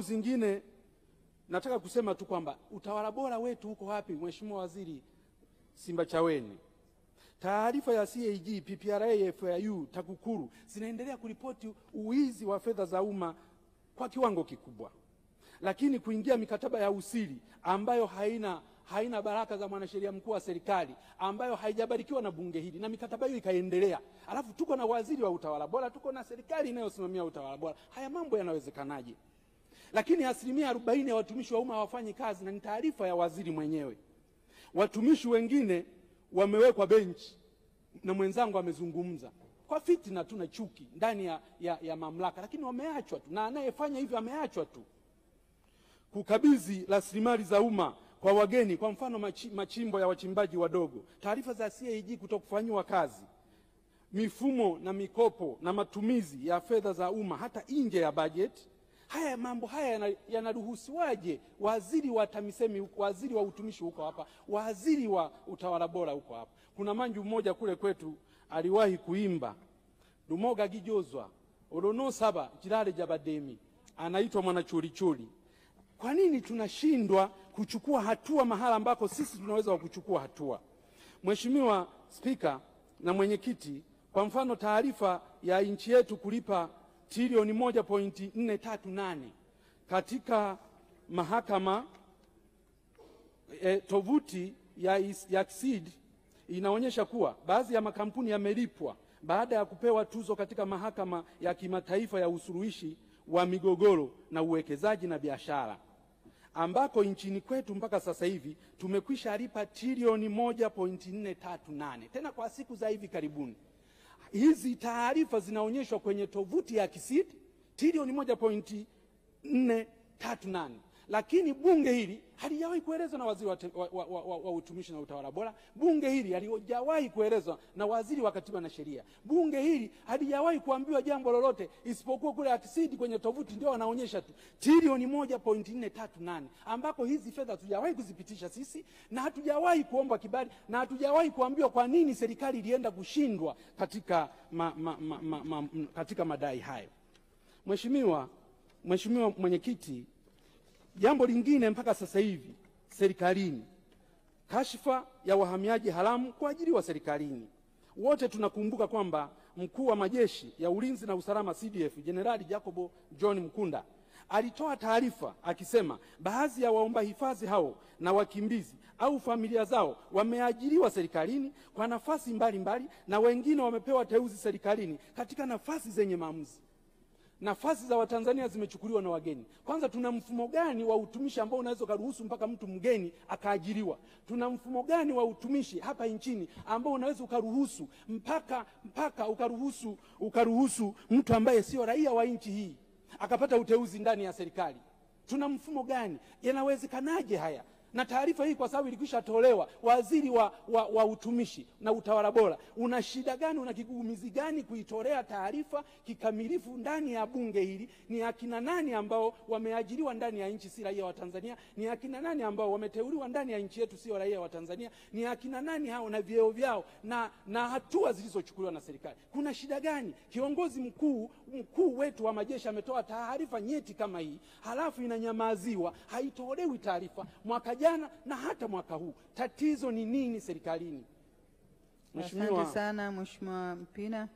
Zingine nataka kusema tu kwamba utawala bora wetu uko wapi, Mheshimiwa Waziri Simbachawene? Taarifa ya CAG, PPRA, FAU, TAKUKURU zinaendelea kuripoti uwizi wa fedha za umma kwa kiwango kikubwa. Lakini kuingia mikataba ya usiri ambayo haina baraka za mwanasheria mkuu wa serikali, ambayo haijabarikiwa na bunge hili, na mikataba hiyo ikaendelea. Alafu tuko na waziri wa utawala bora, tuko na serikali inayosimamia utawala bora. Haya mambo yanawezekanaje? Lakini 40% ya watumishi wa umma hawafanyi kazi, na ni taarifa ya waziri mwenyewe. Watumishi wengine wamewekwa benchi, na mwenzangu amezungumza kwa fitina tu na chuki ndani ya mamlaka, lakini wameachwa tu, na anayefanya hivyo ameachwa tu. Kukabidhi rasilimali za umma kwa wageni, kwa mfano machimbo ya wachimbaji wadogo, taarifa za CAG kutokufanywa kazi, mifumo na mikopo na matumizi ya fedha za umma hata nje ya bajeti. Haya mambo haya yanaruhusiwaje? Waziri wa TAMISEMI, waziri wa utumishi huko hapa, waziri wa utawala bora huko hapa. Kuna manju mmoja kule kwetu aliwahi kuimba Dumoga Gijozwa Orono Saba Jirale Jabademi, anaitwa Mwanachulichuli. Kwa nini tunashindwa kuchukua hatua mahala ambako sisi tunaweza kuchukua hatua? Mheshimiwa Spika na Mwenyekiti, kwa mfano taarifa ya nchi yetu kulipa trilioni 1.438 katika mahakama, tovuti ya KSID inaonyesha kuwa baadhi ya makampuni yamelipwa baada ya kupewa tuzo katika mahakama ya kimataifa ya usuluhishi wa migogoro na uwekezaji na biashara, ambako nchini kwetu mpaka sasa hivi tumekwisha lipa trilioni 1.438 tena kwa siku za hivi karibuni. Hizi taarifa zinaonyeshwa kwenye tovuti ya KSID, trilioni 1.438. Lakini bunge hili halijawahi kuelezwa na waziri wa utumishi na utawala bora. Bunge hili halijawahi kuelezwa na waziri wa katiba na sheria. Bunge hili halijawahi kuambiwa jambo lolote, isipokuwa kule KSID kwenye tovuti ndio wanaonyesha tu trilioni 1.438, ambako hizi fedha hatujawahi kuzipitisha sisi, na hatujawahi kuomba kibali, na hatujawahi kuambiwa kwa nini serikali ilienda kushindwa katika madai hayo. Mheshimiwa Mwenyekiti, jambo lingine mpaka sasa hivi serikalini, kashfa ya wahamiaji haramu kuajiriwa serikalini. Wote tunakumbuka kwamba mkuu wa majeshi ya ulinzi na usalama CDF Jenerali Jacob John Mkunda alitoa taarifa akisema baadhi ya waomba hifadhi hao na wakimbizi au familia zao wameajiriwa serikalini kwa nafasi mbalimbali, na wengine wamepewa teuzi serikalini katika nafasi zenye maamuzi. Nafasi za Watanzania zimechukuliwa na wageni. Kwanza, tuna mfumo gani wa utumishi ambao unaweza kuruhusu mpaka mtu mgeni akaajiriwa? Tuna mfumo gani wa utumishi hapa nchini ambao unaweza ukaruhusu mpaka ukaruhusu mtu ambaye sio raia wa nchi hii akapata uteuzi ndani ya serikali? Tuna mfumo gani? Yanawezekanaje haya? Na taarifa hii kwa sababu ilikwisha tolewa, waziri wa utumishi na utawala bora, una shida gani, una kigugumizi gani kuitolea taarifa kikamilifu ndani ya bunge hili? Ni akina nani ambao wameajiriwa ndani ya nchi si raia wa Tanzania? Ni akina nani ambao wameteuliwa ndani ya nchi yetu sio raia wa Tanzania? Ni akina nani hao na vyeo vyao na hatua zilizochukuliwa na serikali? Kuna shida gani? Kiongozi mkuu wetu wa majeshi ametoa taarifa nyeti kama hii, halafu inanyamaziwa, haitolewi taarifa mwaka jana na hata mwaka huu. Tatizo ni nini serikalini? Asante sana Mheshimiwa Mpina.